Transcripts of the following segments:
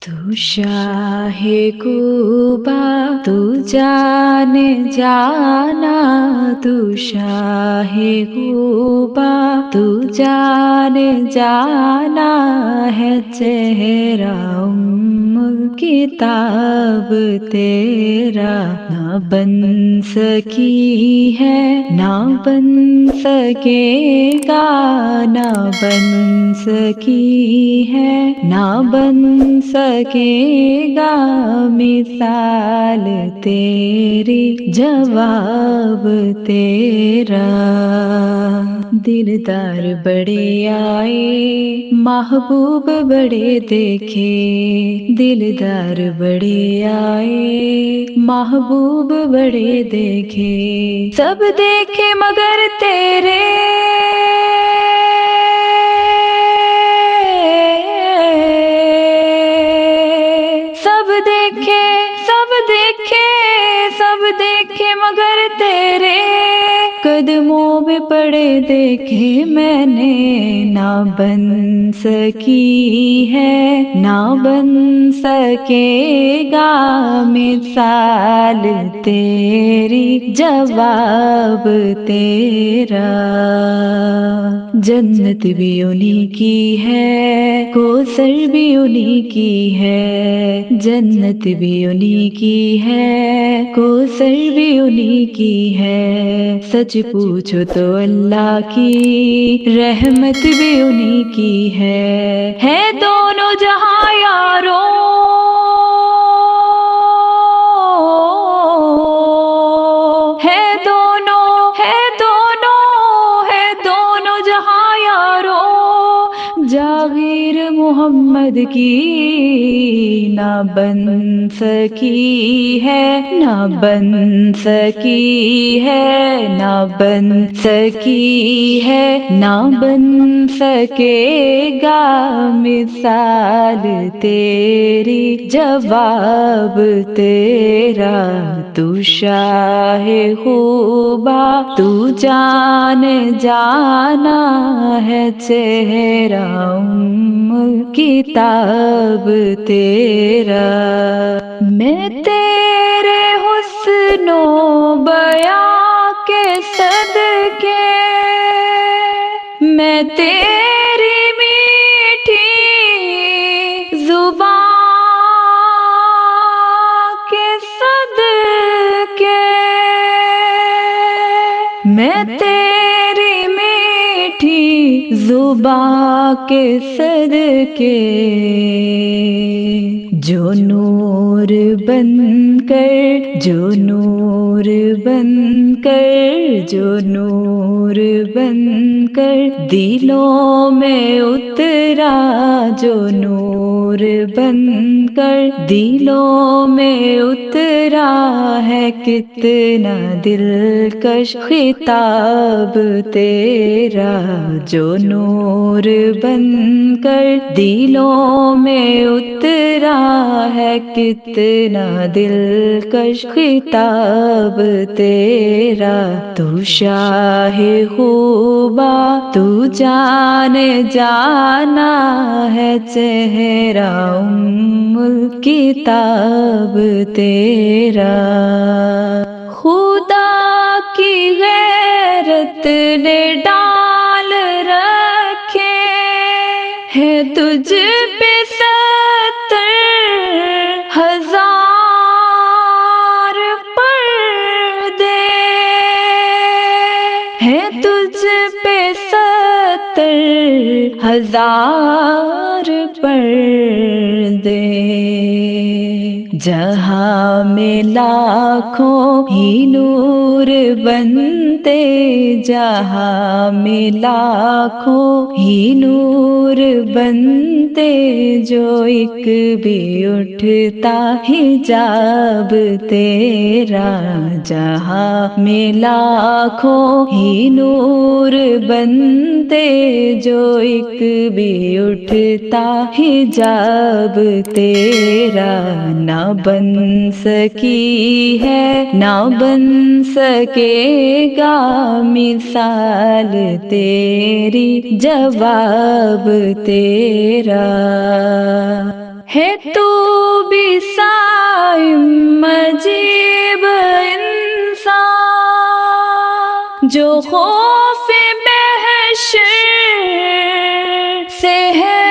تو شاہ کوبا تو جان جانا، تو شاہ کوبا تو جان جانا ہے، چہرہ کتاب تیرا نہ بن سکی ہے، نہ بن سکے گا، نہ بن سکی ہے، نہ بن سکے گا مثال تیری، جواب تیرا۔ دلدار بڑے آئے محبوب بڑے دیکھے، دلدار بڑے آئے محبوب بڑے دیکھے، سب دیکھے مگر تیرے، سب دیکھے سب دیکھے سب دیکھے مگر تیرے قدموں میں پڑے دیکھے میں نے، نہ بن سکی ہے، نہ بن سکے گا مثال تیری، جواب تیرا۔ جنت بھی انہی کی ہے، کوثر بھی انہی کی ہے، جنت بھی انہی کی ہے، کوثر بھی انہی کی ہے، سچ پوچھو تو اللہ کی رحمت بھی انہی کی ہے دونوں جہاں یارو، ہے دونوں ہے دونوں ہے دونوں جہاں یارو، جاگیر محمد کی نہ بن سکی ہے، نہ بن سکی ہے، نہ بن سکی ہے، نہ بن سکے گا مثال تیری، جواب تیرا۔ تو شاہ خوبا تو جان جانا ہے، چہرہ کتاب تیرا۔ میں تیرے حسن و بیاں کے صدقے، میں تیری میٹھی زبان کے صدقے، میں تیری میٹھی زبان کے صدقے، جو نور بن کر، جو نور بن کر، جو نور بن کر دلوں میں اترا، جو نور بن کر دلوں میں اترا ہے، کتنا دلکش خطاب تیرا، جو نور بن کر دلوں میں اترا ہے، کتنا دلکش خطاب تیرا۔ تو شاہ خوبا تو جان جانا ہے، چہرہ کتاب تیرا۔ خدا کی غیرت نے ڈال رکھے ہیں تجھ پہ 70,000 پردے، ہیں تجھ پہ 70,000 پردے، جہاں میں لاکھوں ہی نور بنتے، جہاں میں لاکھوں ہی نور بنتے، جو ایک بھی اٹھتا حجاب تیرا، جہاں میں لاکھوں ہی نور بنتے، جو ایک بھی اٹھتا حجاب تیرا، نہ بن سکی ہے، نہ بن سکے گا مثال تیری، جواب تیرا۔ ہے تو بھی صائم عجیب انسان، جو خوف محشر سے ہے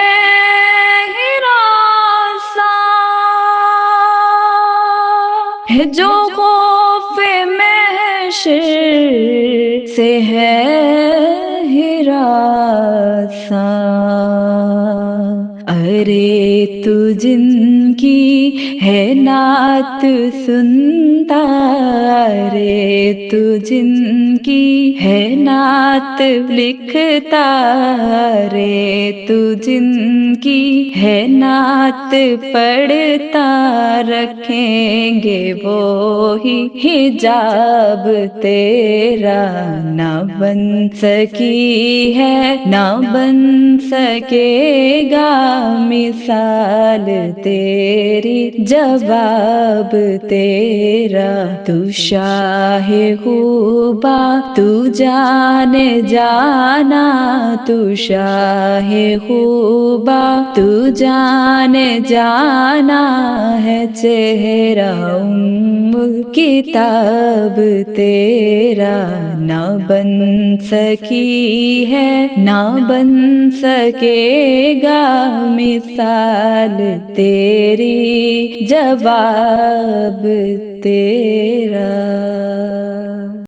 ہراساں، ہے جو خوف محشر سے ہے ہراساں۔ ارے تو جن کی ہے نعت سنتا، رے تو جن کی ہے نعت لکھتا، رے تو جن کی ہے نعت پڑھتا، رکھیں گے وہی حجاب تیرا، نہ بن سکی ہے نہ بن سکے گا مثال تیری، جواب تیرا۔ تو شاہ خوبا تو جان جانا، تو شاہ خوبا تو جان جانا، ہے چہرہ کتاب تیرا، نہ بن سکی ہے نہ بن سکے گا مثال تیری، جواب تیرا۔